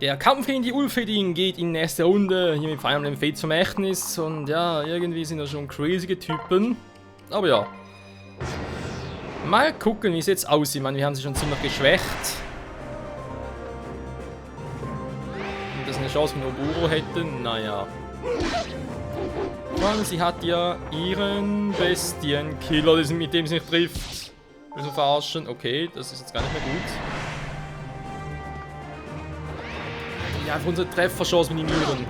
Der Kampf gegen die Ulfhedin geht in nächste Runde hier mit Fire Emblem Fates Vermächtnis und ja, irgendwie sind das schon crazy Typen. Aber ja. Mal gucken, wie es jetzt aussieht. Ich meine, wir haben sie schon ziemlich geschwächt. Und dass eine Chance mit Oburo hätten, naja. Vor allem, sie hat ja ihren Bestienkiller, mit dem sie nicht trifft. Also verarschen, okay, das ist jetzt gar nicht mehr gut. Ja, einfach unsere Trefferchance minimieren.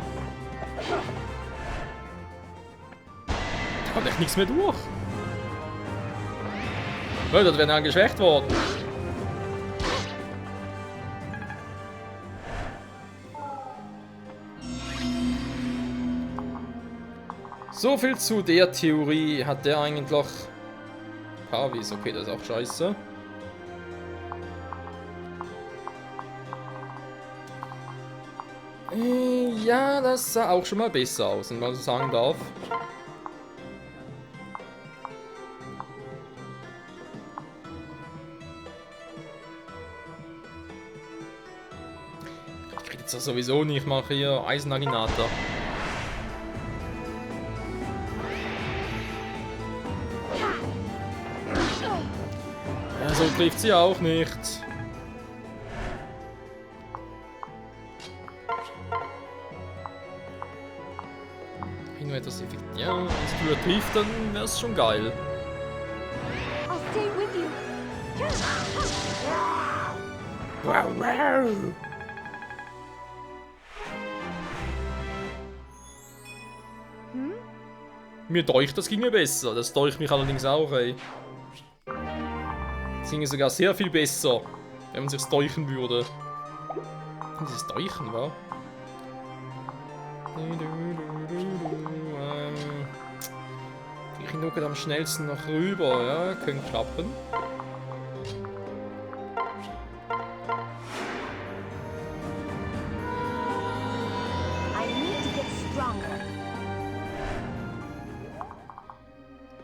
Da kommt echt nichts mehr durch. Leute, da werden ja geschwächt worden. So viel zu der Theorie. Hat der eigentlich Pavis? Okay, das ist auch scheiße. Ja, das sah auch schon mal besser aus, wenn man so sagen darf. Ich krieg jetzt das sowieso nicht, ich mache hier Eisenaginator. Ja, so trifft sie auch nicht. Nur etwas effektiv. Ja, wenn es früher trifft, dann wäre es schon geil. Wow, wow. Mir deucht, das ging mir besser. Das deucht mich allerdings auch, ey. Das ginge sogar sehr viel besser, wenn man sich's deuchen würde. Dieses Deuchen, wa? Ich nuke am schnellsten noch rüber, ja, könnte klappen.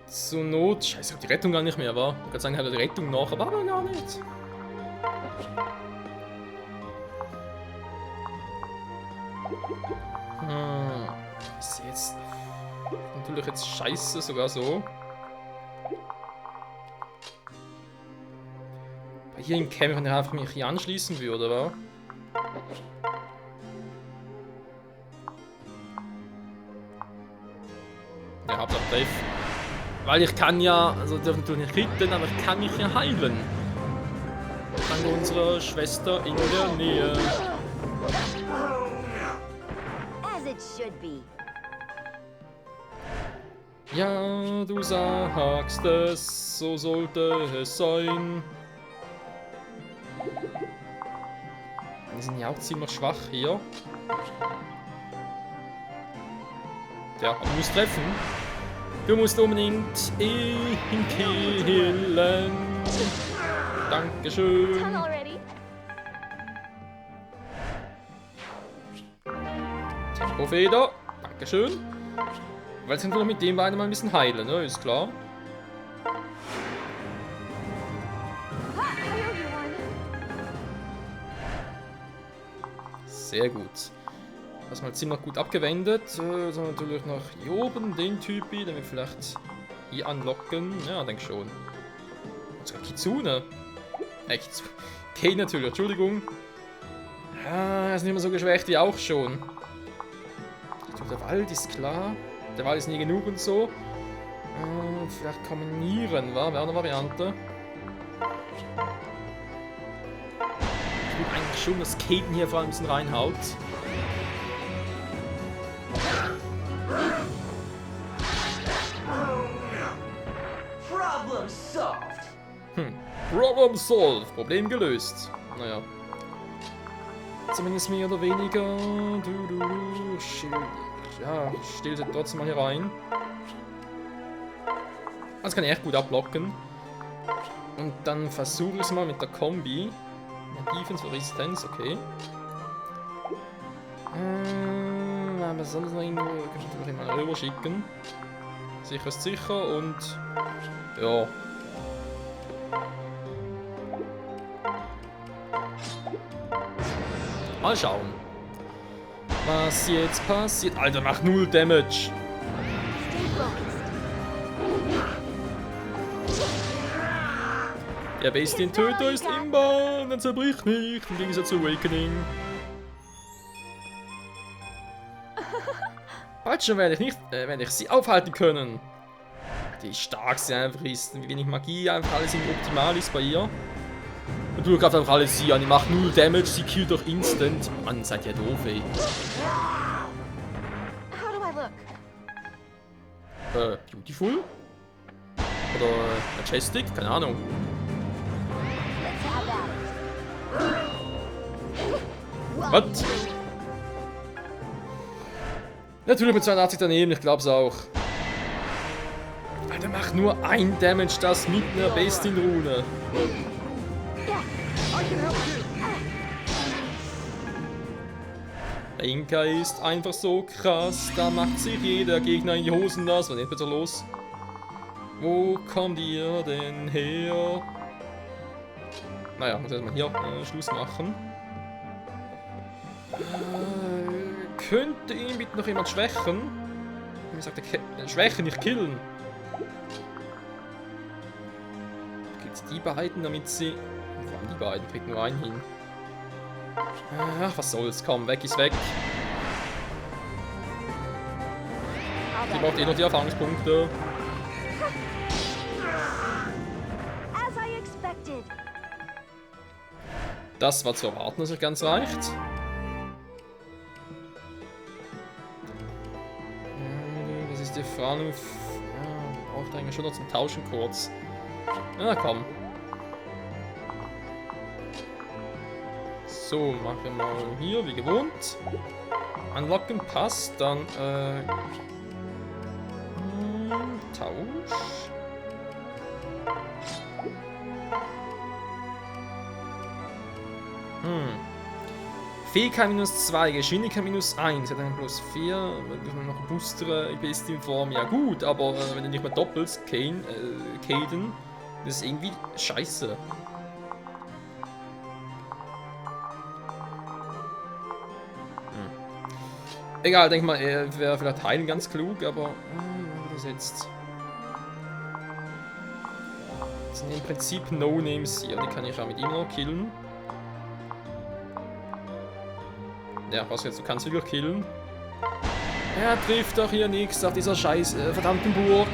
Zur Not, scheiße, ich hab die Rettung gar nicht mehr, wa? Ich kann sagen, ich habe die Rettung nach, aber gar nicht. Ist jetzt natürlich jetzt scheiße, sogar so. Bei hier im Camp, wenn ich einfach mich hier anschließen würde, wa? Ja, Hauptsache Dave. Weil ich kann ja, also ich darf natürlich nicht hitten, aber ich kann mich ja heilen. Dank unserer Schwester in der Nähe. Ja, du sagst es, so sollte es sein. Die sind ja auch ziemlich schwach hier. Ja, aber du musst treffen. Du musst unbedingt ihn killen. Dankeschön. Tempofeder. Dankeschön. Weil jetzt können wir mit dem beiden mal ein bisschen heilen, ne? Ist klar. Sehr gut. Das mal ziemlich gut abgewendet. So natürlich noch hier oben den Typi, den wir vielleicht hier anlocken. Ja, denke schon. Und sogar Kitsune. Kitsune. Okay, natürlich, Entschuldigung. Ja, er ist nicht mehr so geschwächt wie auch schon. Der Wald ist klar. Der Wald ist nie genug und so. Vielleicht kombinieren, wa? Wäre eine Variante. Ich will eigentlich schon, dass Kaden hier vor allem ein bisschen reinhaut. Problem solved. Problem solved. Problem gelöst. Naja. Zumindest mehr oder weniger. Ja, stellt sie trotzdem mal hier rein. Das kann ich echt gut abblocken. Und dann versuche ich es mal mit der Kombi. Defense für Resistenz, okay. Aber sonst noch irgendwo kann ich noch mal rüber schicken. Sicher ist sicher und ja. Mal schauen. Was jetzt passiert? Alter, macht 0 Damage. Der Bestientöter ist im Bahn, dann zerbricht nicht, im Gegensatz zu Awakening. Bald schon werde ich sie aufhalten können. Die stark sie einfach ist, wie wenig Magie einfach alles optimal ist bei ihr. Und du greift einfach alles sie an, die macht 0 Damage, sie killt doch instant. Mann, seid ihr doof, ey. Beautiful? Oder Majestic? Keine Ahnung. Was? Natürlich mit 82 daneben, ich glaub's auch. Alter, macht nur 1 Damage das mit einer Bestin-Rune. Inka ist einfach so krass, da macht sich jeder Gegner in die Hosen nass. Was ist bitte los? Wo kommt ihr denn her? Naja, muss erstmal hier Schluss machen. Könnte ihn bitte noch jemand schwächen? Wie sagt er? Schwächen, nicht killen. Gibt's die beiden, damit sie... Wo haben die beiden? Kriegt nur einen hin. Ach, was soll's, komm, weg ist weg. Die braucht eh noch die Erfahrungspunkte. Das war zu erwarten, dass es ganz reicht. Das ist die Frage. Ja, braucht eigentlich schon noch zum Tauschen kurz. Na komm. So, machen wir mal hier, wie gewohnt. Unlocken passt, dann Tausch. Fähigkeit -2, Geschwindigkeit -1, hat dann +4, noch ein Booster, best in Form, ja gut, aber wenn du nicht mehr doppelst, Caden, das ist irgendwie scheiße. Egal, denk mal, er wäre vielleicht heilen ganz klug, aber das jetzt. Das sind im Prinzip No-Names hier, die kann ich auch mit ihm noch killen. Ja, was jetzt, du kannst wirklich killen. Er trifft doch hier nichts auf dieser scheiß verdammten Burg.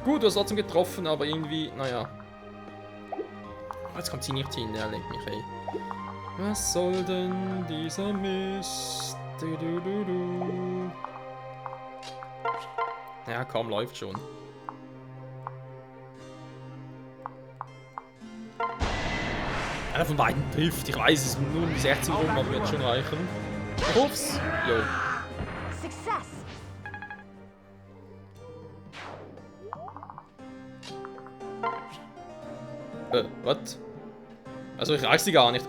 Gut, du hast trotzdem getroffen, aber irgendwie, naja. Jetzt kommt sie nicht hin, der lenkt mich, ey. Was soll denn dieser Mist? Ja, komm, läuft schon. Einer von beiden trifft. Ich weiß, es ist nur um die 60 rum, aber wird schon reichen. Ups. Jo. Was? Also ich reiß sie gar nicht.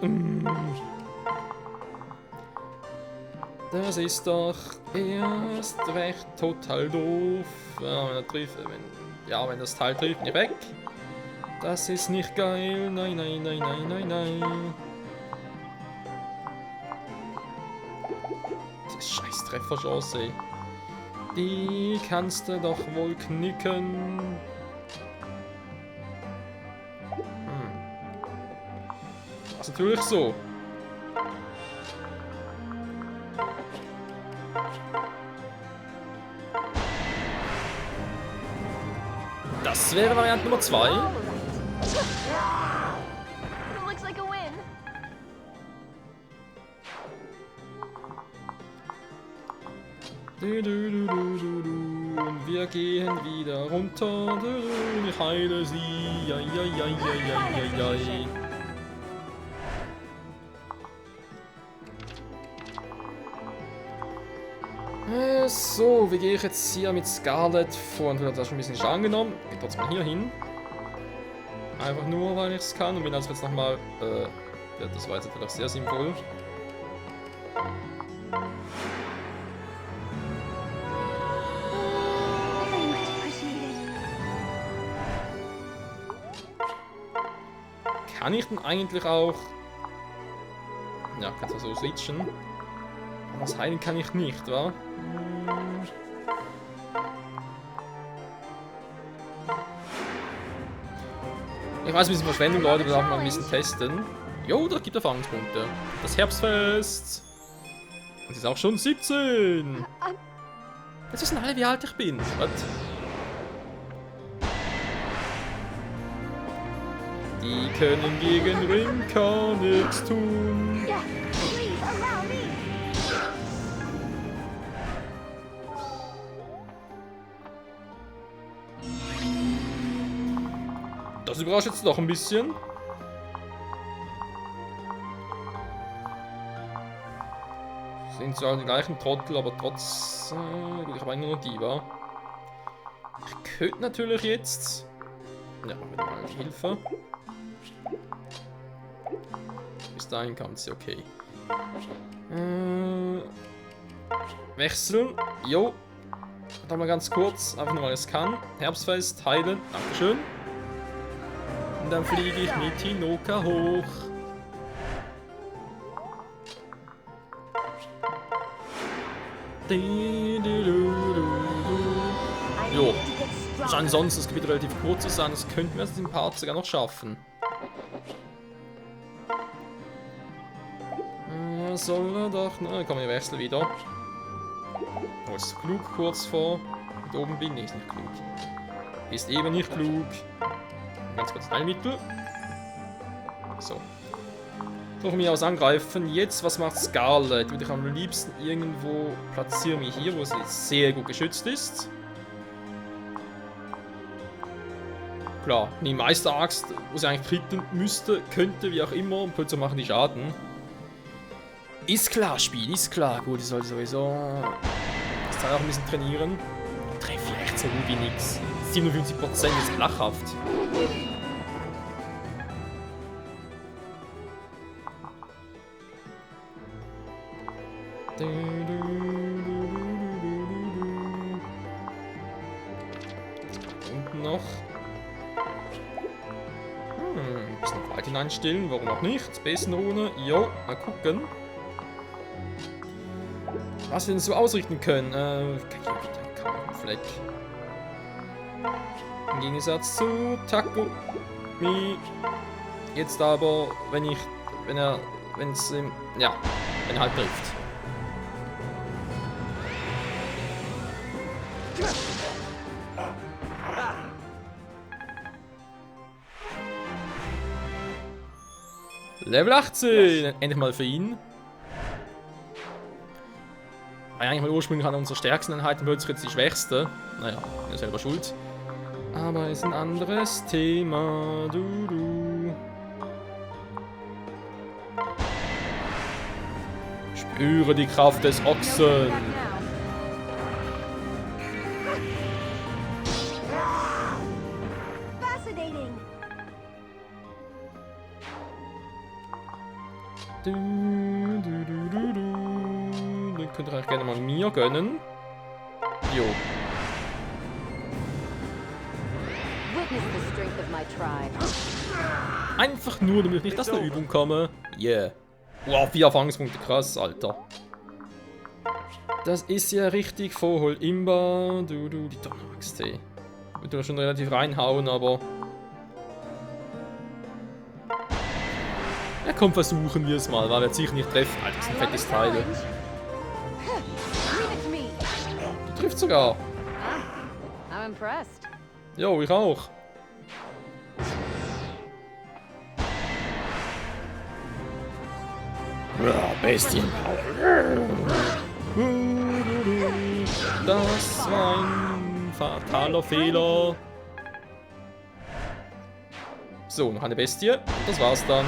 Das ist doch erst recht total doof. Ja, wenn er trifft, wenn das Teil trifft, nicht weg. Das ist nicht geil. Nein, nein, nein, nein, nein, nein. Das ist scheiß Trefferchance, ey. Die kannst du doch wohl knicken. Das ist natürlich so. Das wäre Variante Nummer 2. Und wir gehen wieder runter. Ich heile sie. Ja, ja, ja, ja, ja, ja, ja. So, wie gehe ich jetzt hier mit Scarlet vor? Und hat da schon ein bisschen Schaden genommen. Geht trotzdem hier hin. Einfach nur, weil ich es kann. Und wenn das jetzt nochmal. Ja, das war jetzt vielleicht sehr sinnvoll. Kann ich denn eigentlich auch... Ja, kannst du so switchen. Aber das heilen kann ich nicht, wa? Ich weiß, ein bisschen Verschwendung, Leute, wir darf mal ein bisschen testen. Jo, da gibt Erfahrungspunkte. Das Herbstfest. Und es ist auch schon 17. Jetzt wissen alle, wie alt ich bin. Was? Die können gegen Rinka nichts tun. Das überrascht jetzt doch ein bisschen. Sind zwar die gleichen Trottel, aber trotz... gut, ich habe eigentlich nur die, wa? Ich könnte natürlich jetzt... Ja, mit mal Hilfe. Bis dahin kann sie, okay. Wechseln. Jo. Warte mal ganz kurz, einfach nur weil es kann. Herbstfest, heilen. Dankeschön. Und dann fliege ich mit Hinoka hoch. Jo. Wahrscheinlich sonst das Gebiet relativ kurz zu sein, das könnten wir jetzt im Part sogar noch schaffen. Soll er doch... Na, komm, wir wechseln wieder. Oh, ist klug kurz vor. Da oben bin ich nicht klug. Ist eben nicht klug. Ganz kurz Heilmittel. So. Von mir aus angreifen. Jetzt, was macht Scarlet? Würde ich am liebsten irgendwo platzieren wie hier, wo sie sehr gut geschützt ist. Klar, die Meisteraxt, wo sie eigentlich treten müsste, könnte, wie auch immer, und plötzlich machen die Schaden. Ist klar, Spiel, ist klar. Gut, ich sollte sowieso das Teil auch ein bisschen trainieren. Treffe ich echt so gut wie nix. 57% ist lachhaft. Und noch. Ein bisschen Wald hineinstillen, warum auch nicht? Space-Rune, jo, mal gucken. Was wir denn so ausrichten können. Fleck. Im Gegensatz zu Takumi. Jetzt aber, wenn er halt trifft. Level 18! Endlich mal für ihn. War eigentlich mal ursprünglich eine unserer stärksten Einheiten, plötzlich jetzt die schwächste. Naja, er ist selber schuld. Aber ist ein anderes Thema. Spüre die Kraft des Ochsen. Den könnt ihr euch gerne mal mir gönnen. Jo. Einfach nur, damit ich nicht aus der Übung komme. Yeah. Wow, 4 Erfahrungspunkte, krass, Alter. Das ist ja richtig Vorhol Imba. Die Donnerwachs-T. Ich würde schon relativ reinhauen, aber... Ja, komm, versuchen wir es mal, weil wir jetzt sicher nicht treffen. Alter, das ist ein fettes Teil. Du triffst sogar. Jo, ich auch. Bestien. Das war ein fataler Fehler. So, noch eine Bestie. Das war's dann.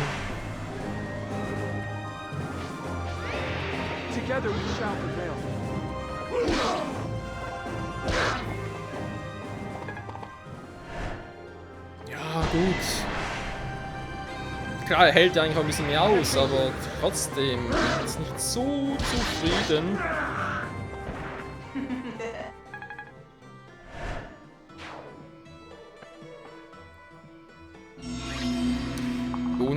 Ja, gut. Klar, er hält ja eigentlich auch ein bisschen mehr aus, aber trotzdem bin ich jetzt nicht so zufrieden.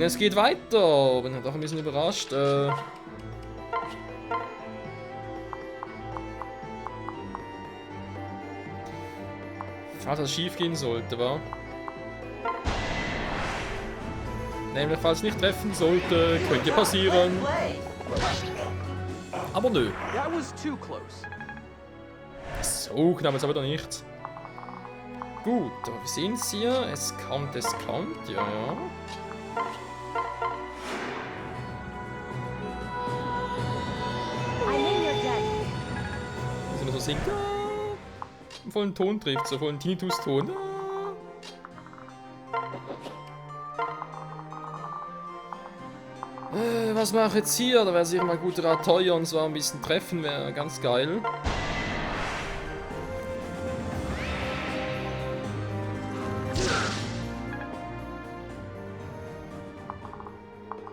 es geht weiter. Bin halt auch ein bisschen überrascht. Falls das schief gehen sollte, wa? Nämlich, falls es nicht treffen sollte, könnte passieren. Aber nö. So knapp ist aber doch nicht. Gut, aber wir sehen es hier. Es kommt, ja, ja. Wenn er so singt, vollen Ton trifft, so vollen Tinnitus-Ton. Was mache ich jetzt hier? Da wäre sicher mal gut Rat teuer und zwar ein bisschen treffen, wäre ganz geil.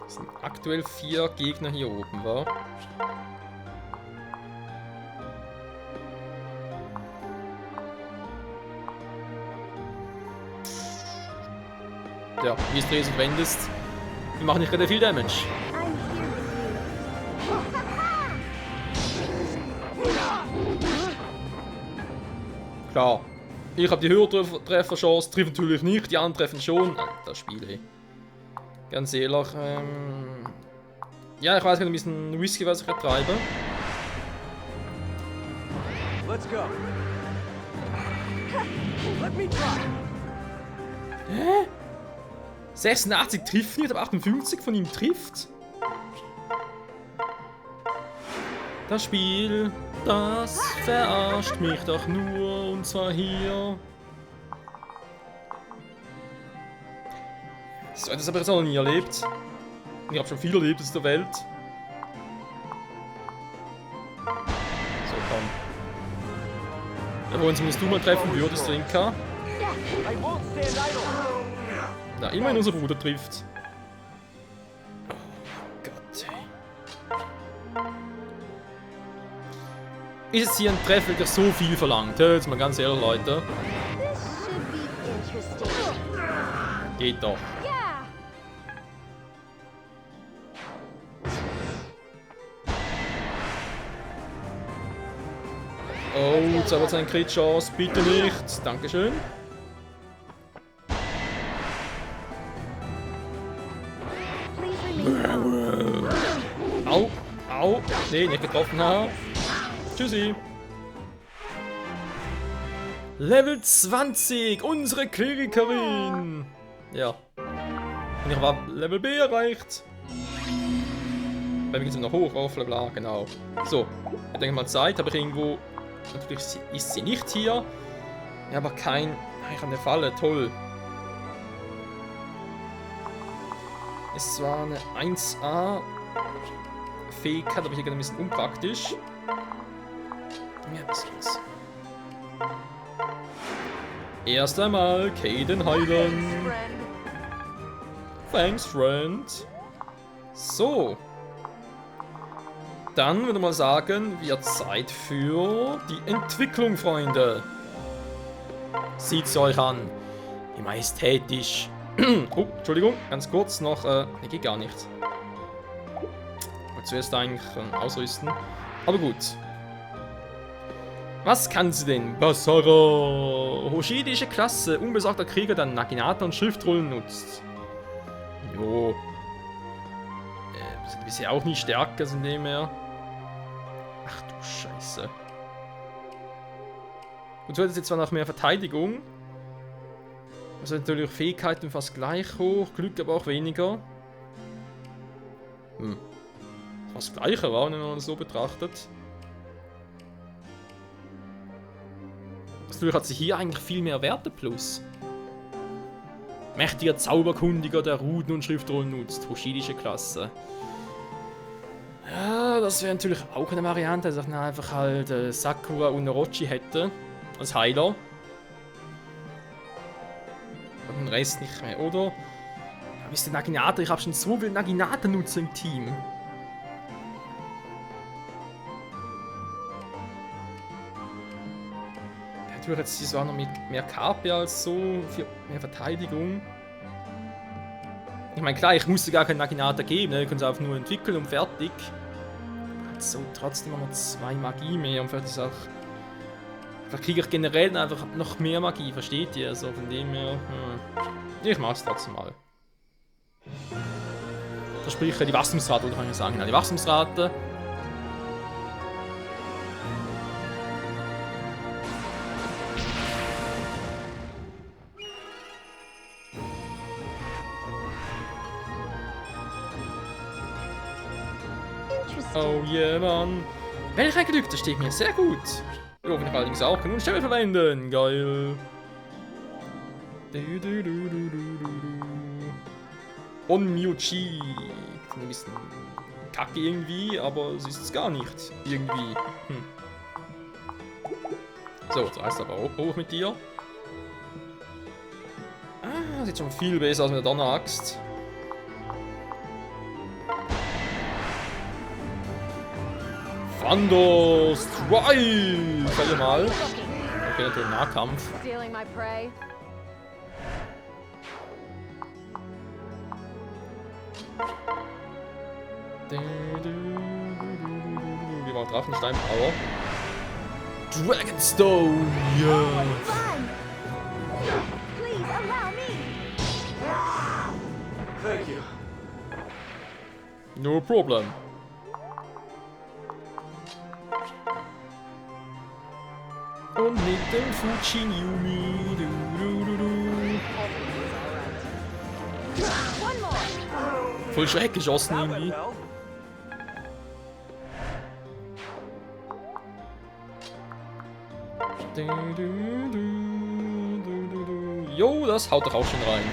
Es sind aktuell 4 Gegner hier oben, wa? Ja, wie es drehst und wendest, die machen nicht gerade viel Damage. Klar, ich habe die höhere Trefferchance, trifft natürlich nicht, die anderen treffen schon. Das Spiel, ey. Ganz ehrlich, ja, ich weiß gerade ein bisschen Whisky, was ich gerade treibe. Let's go. Let me try. Hä? 86 trifft nicht, aber 58 von ihm trifft. Das Spiel, das verarscht mich doch nur, und zwar hier. So, das habe ich jetzt noch nie erlebt. Ich habe schon viel erlebt aus der Welt. So, komm. Ja, wenn zumindest du mal treffen würdest, Rinka. Na, immerhin unser Bruder trifft. Oh Gott, ey. Ist es hier ein Treff wirklich so viel verlangt? Jetzt mal ganz ehrlich, Leute. Geht doch. Oh, jetzt haben wir eine Crit-Chance. Bitte nicht. Dankeschön. Au, au. Nee, nicht getroffen. Tschüssi. Level 20. Unsere Klerikerin. Ja. Und ich habe Level B erreicht. Bei mir geht es noch hoch auf, bla bla, genau. So, ich denke mal Zeit, habe ich irgendwo... Natürlich ist sie nicht hier. Ja, aber kein... Ich habe eine Falle, toll. Es war eine 1A Fähigkeit, aber hier ein bisschen unpraktisch. Ja, was geht's. Erst einmal Caden heilen. Thanks, friend. So. Dann würde man sagen, wird Zeit für die Entwicklung, Freunde. Sieht's euch an. Wie majestätisch. Oh, Entschuldigung, ganz kurz noch. Ne, geht gar nicht. Zuerst eigentlich ausrüsten. Aber gut. Was kann sie denn? Basara. Hoshidische Klasse. Unbesorgter Krieger, der Naginata und Schriftrollen nutzt. Jo. Sind bisher auch nicht stärker, sind dem her. Ach du Scheiße. Und so hat es jetzt zwar noch mehr Verteidigung. Also natürlich Fähigkeiten fast gleich hoch, Glück aber auch weniger. Fast das Gleiche war, wenn man das so betrachtet. Natürlich hat sie hier eigentlich viel mehr Werte plus. Mächtiger Zauberkundiger, der Ruden und Schriftrollen nutzt. Hoshidische Klasse. Ja, das wäre natürlich auch eine Variante, dass ich einfach halt Sakura und Orochi hätte. Als Heiler. Und den Rest nicht mehr, oder? Ja, wisst ihr, Naginata? Ich habe schon so viel Naginata-Nutzer im Team. Natürlich jetzt sie war noch mit mehr KP als so, für mehr Verteidigung. Ich meine, klar, ich musste gar keinen Naginata geben, ne? Ich konnte es einfach nur entwickeln und fertig. Hat so trotzdem noch 2 Magie mehr und vielleicht ist auch. Vielleicht kriege ich generell einfach noch mehr Magie, versteht ihr? Also von dem her. Ich mach's trotzdem mal. Verspreche die Wachstumsrate, oder kann ich sagen? Die Wachstumsrate. Oh yeah, Mann. Welch ein Glück, das steht mir sehr gut. Wir hoffen allerdings auch genug Stämme verwenden. Geil. Onmyuchi. Ein bisschen kacke irgendwie, aber es ist es gar nicht. Irgendwie. So, jetzt heißt aber auch hoch mit dir. Ah, sieht schon viel besser aus mit der Donneraxt. Thunder Strike! Fälle mal. Okay, natürlich Nahkampf. Wie war Drachenstein Power? Dragonstone! Yeah! Thank you. No problem. Und mit dem Fujinumi. Voll schräg geschossen irgendwie. Jo, das haut doch auch schon rein.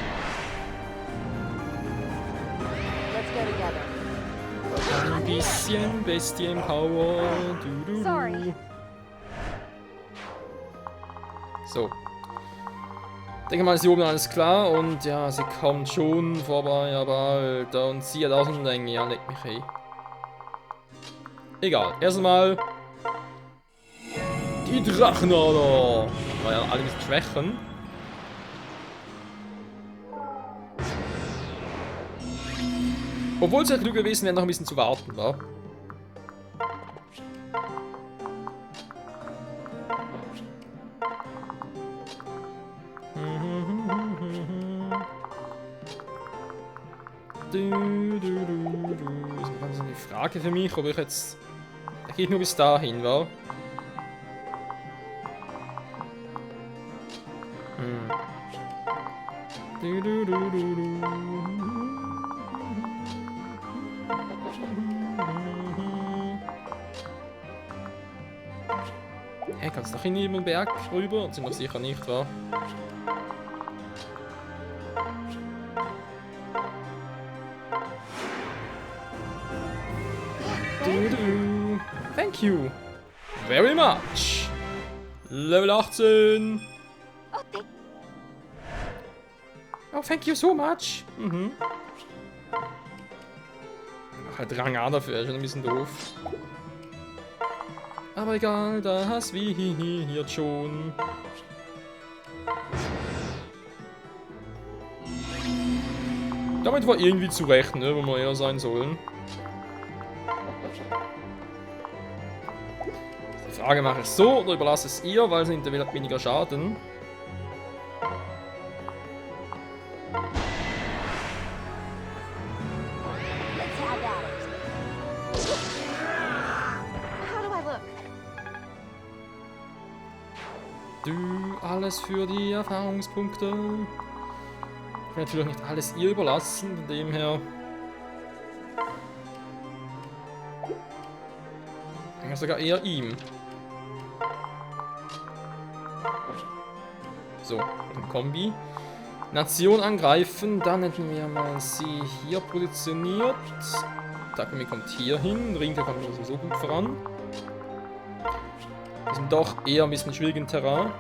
Ein bisschen Bestien-Power. So. Ich denke mal, ist hier oben alles klar und ja, sie kommt schon vorbei, aber Alter, und sie hat Außenlänge, ja, leck mich, ey. Egal, erstmal die Drachenader. War ja alle ein bisschen schwächen. Obwohl es ja klug gewesen wäre, noch ein bisschen zu warten, wa? Das ist ganz eine Frage für mich, ob ich jetzt. Da geht nur bis dahin, wa? Hey, kannst du doch in den Berg rüber? Sind doch sicher nicht, wa? Thank you very much. Level 18. Oh, thank you so much. Ach, halt Rang dafür, ist schon ein bisschen doof. Aber egal, da hast wir hier schon. Damit war irgendwie zu rechnen, ne, wo wir eher sein sollen. Die Frage mache ich so oder überlasse es ihr, weil sie nimmt weniger Schaden. Alles für die Erfahrungspunkte. Ich will natürlich nicht alles ihr überlassen, von dem her. Ja, sogar eher ihm. So, ein Kombi. Nation angreifen, dann hätten wir mal sie hier positioniert. Takumi kommt hier hin, Rinke kommt sowieso gut voran. Wir sind doch eher ein bisschen schwierigen Terrain.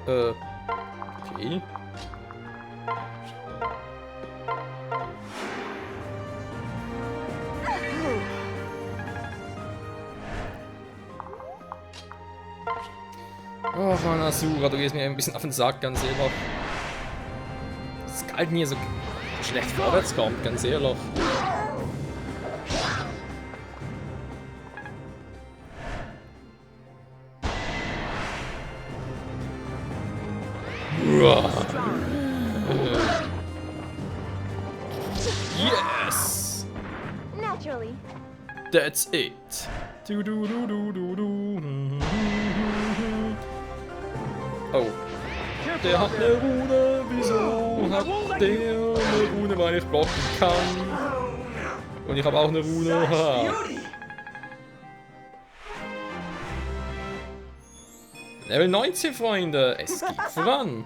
Okay. Oh Mann, Asura, du gehst mir ein bisschen auf den Sack, ganz selber. halt nie so schlecht vorwärts kommt, ganz ehrlich. Yes! Naturally. That's it. Du, du, du, du, du, du. Oh. Der hat eine Rune. Wieso hat der eine Rune? Weil ich blocken kann. Und ich habe auch eine Rune. Such Ha. beauty! Level 19, Freunde. Es geht voran.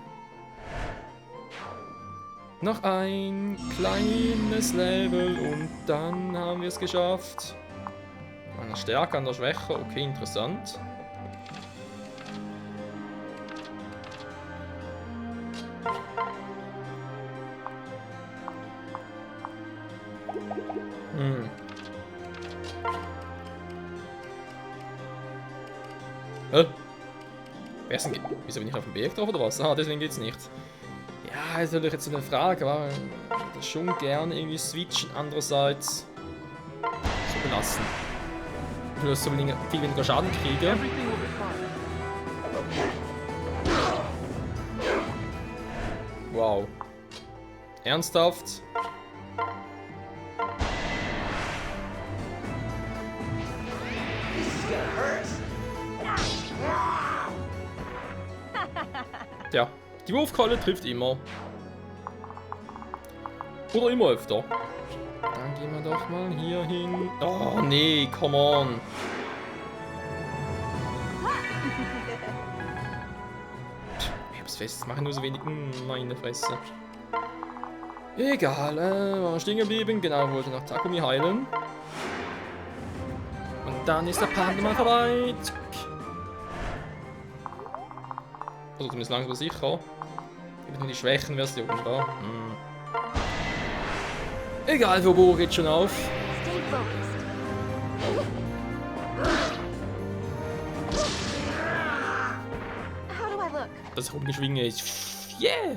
Noch ein kleines Level und dann haben wir es geschafft. An der Stärke, an der Schwäche. Okay, interessant. Hä? Wer ist denn... Wieso bin ich auf dem Weg drauf oder was? Ah, deswegen geht's nicht. Ja, ist natürlich jetzt so eine Frage, aber ich würde schon gerne irgendwie switchen, andererseits so belassen. Ich will so viel weniger Schaden kriege. Everything will be fine. Wow. Ernsthaft? This is gonna hurt! Tja, die Wurfkeule trifft immer. Oder immer öfter. Dann gehen wir doch mal hier hin. Oh nee, come on. Ich hab's fest, es machen nur so wenig. Meine Fresse. Egal, war stehen geblieben. Genau, wollte nach Takumi heilen. Und dann ist der Part mal vorbei. Zack. Also zumindest langsam sicher. Gibt nur die Schwächenversion, da. Egal, Vobo geht schon auf. Stay focused. How do I look? Das Rumgeschwinge ist. Yeah!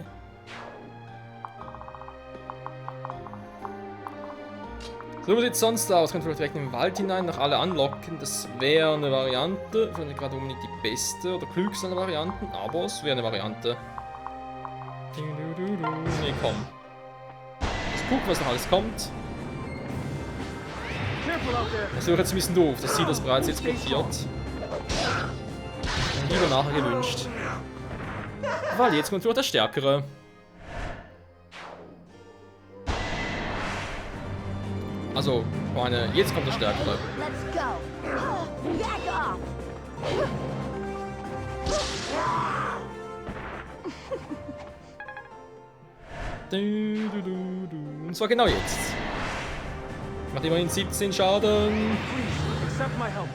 So sieht es sonst aus. Können wir vielleicht direkt in den Wald hinein, noch alle anlocken. Das wäre eine Variante. Vielleicht nicht gerade unbedingt die beste oder klügste aller Varianten, aber es wäre eine Variante. Nee, komm. Jetzt gucken, was noch alles kommt. Careful out there. Das wäre jetzt ein bisschen doof. Das Ziel ist bereits jetzt blockiert. Und lieber nachher gewünscht. Weil jetzt kommt wieder der Stärkere. Also, meine, jetzt kommt der Stärkere. Let's go. Back off. Und zwar genau jetzt. Macht immerhin 17 Schaden. Please, accept my help.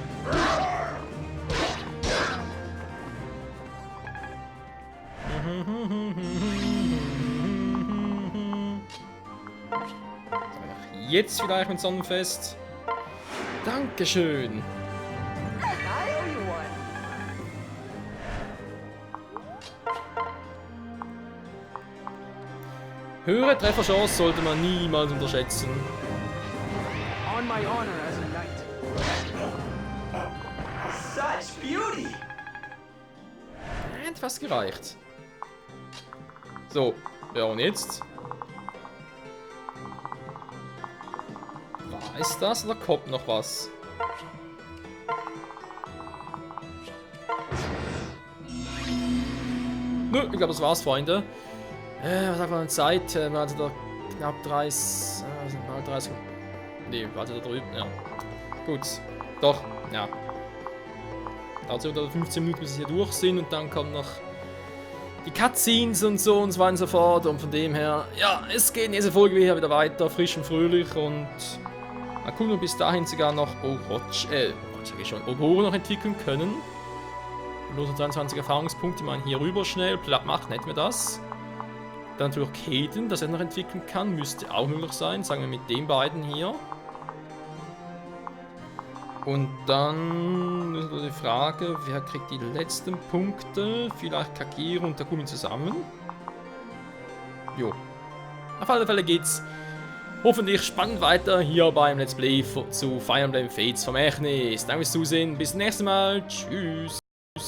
Jetzt vielleicht mit Sonnenfest. Dankeschön. I owe you one. Höhere Trefferchance sollte man niemals unterschätzen. On my honor as a knight. Such beauty! Hat fast gereicht. So, ja und jetzt? War es das oder kommt noch was? Nö, ich glaube, das war's, Freunde. Was sagt man an Zeit? Warte da knapp 30. Mal 30. Nee, warte da drüben. Ja. Gut. Doch, ja. Dauert so 15 Minuten, bis wir hier durch sind und dann kommen noch die Cutscenes und so und so weiter und so fort. Und von dem her, ja, es geht in dieser Folge wieder weiter, frisch und fröhlich und mal gucken, ob wir bis dahin sogar noch Oboro noch entwickeln können. Bloß 23 Erfahrungspunkte, man hier rüber schnell, platt macht, hätten wir das. Dann natürlich Kaden, dass er noch entwickeln kann, müsste auch möglich sein, sagen wir mit den beiden hier. Und dann ist die Frage, wer kriegt die letzten Punkte? Vielleicht Kageru und Takumi zusammen? Jo. Auf alle Fälle geht's hoffentlich spannend weiter hier beim Let's Play zu Fire Emblem Fates vom Echnis. Danke fürs Zusehen, bis zum nächsten Mal. Tschüss.